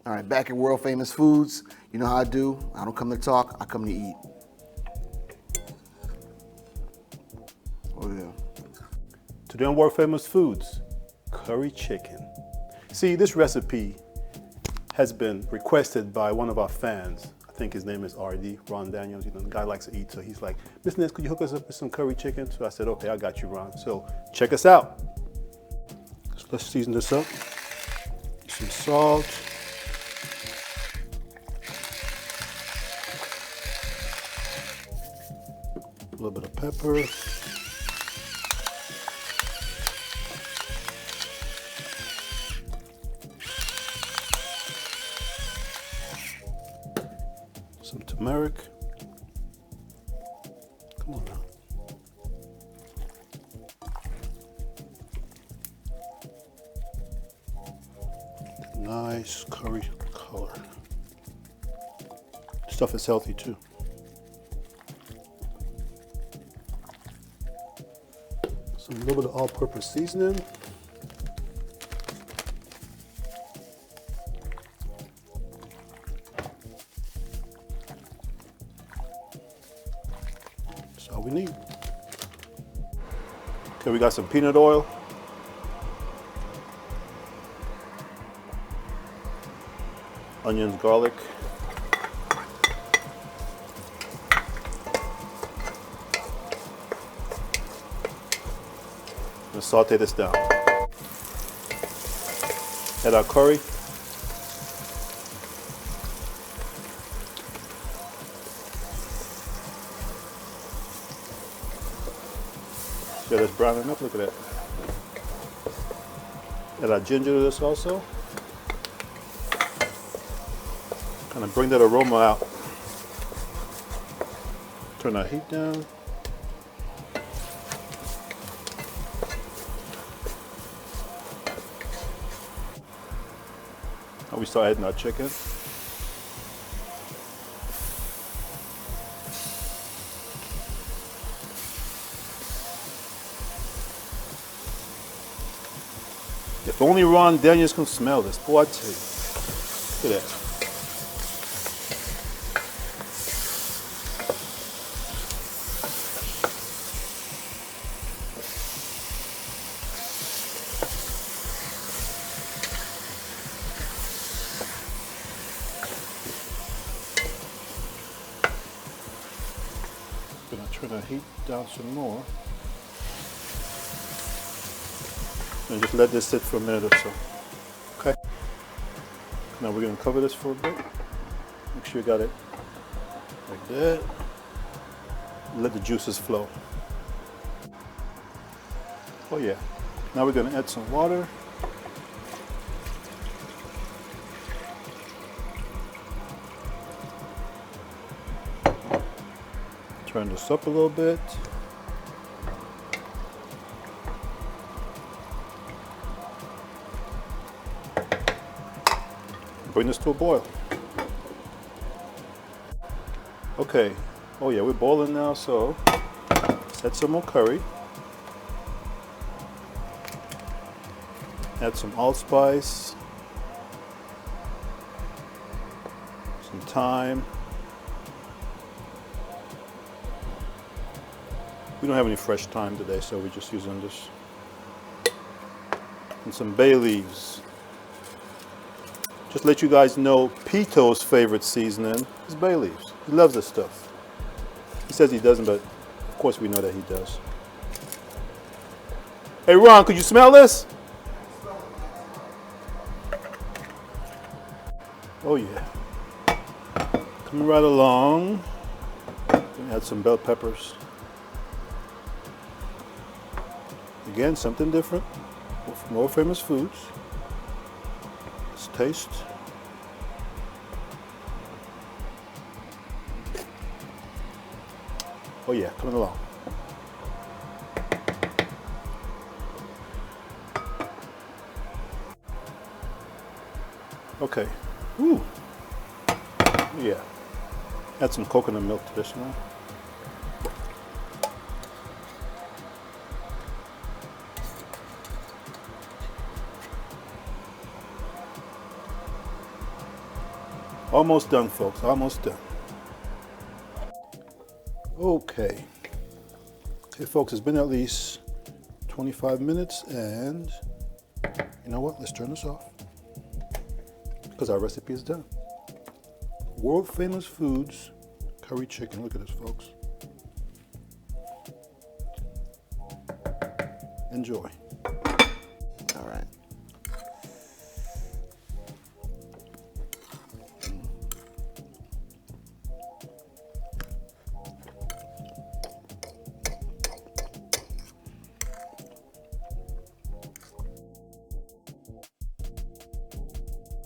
All right, back at World Famous Foods. You know how I do. I don't come to talk, I come to eat. Oh yeah. Today on World Famous Foods, curry chicken. See, this recipe has been requested by one of our fans. I think his name is RD, Ron Daniels. You know, the guy likes to eat, so he's like, Mr. Ness, could you hook us up with some curry chicken? So I said, okay, I got you, Ron. So check us out. So let's season this up. Some salt. A little bit of pepper. Some turmeric. Come on now. Nice curry color. Stuff is healthy too. Some little bit of all-purpose seasoning. That's all we need. Okay, we got some peanut oil. Onions, garlic. And saute this down. Add our curry. See how that's browning up? Look at that. Add our ginger to this also. Kind of bring that aroma out. Turn our heat down. Now we start adding our chicken. If only Ron Daniels can smell this. Boy, I tell you. Look at that. Gonna turn the heat down some more. And just let this sit for a minute or so. Okay. Now we're gonna cover this for a bit. Make sure you got it like that. Let the juices flow. Oh yeah. Now we're gonna add some water. Turn this up a little bit. Bring this to a boil. Okay. Oh yeah, we're boiling now, so let's add some more curry. Add some allspice. Some thyme. We don't have any fresh thyme today, so we're just using this. And some bay leaves. Just to let you guys know, Pito's favorite seasoning is bay leaves. He loves this stuff. He says he doesn't, but of course we know that he does. Hey Ron, could you smell this? Oh yeah. Coming right along. Add some bell peppers. Again, something different from World Famous Foods. Let's taste. Oh yeah, coming along. Okay. Ooh. Yeah. Add some coconut milk to this now. Almost done, folks, almost done. Okay. Okay, folks, it's been at least 25 minutes, and you know what? Let's turn this off because our recipe is done. World famous foods, curry chicken. Look at this, folks. Enjoy.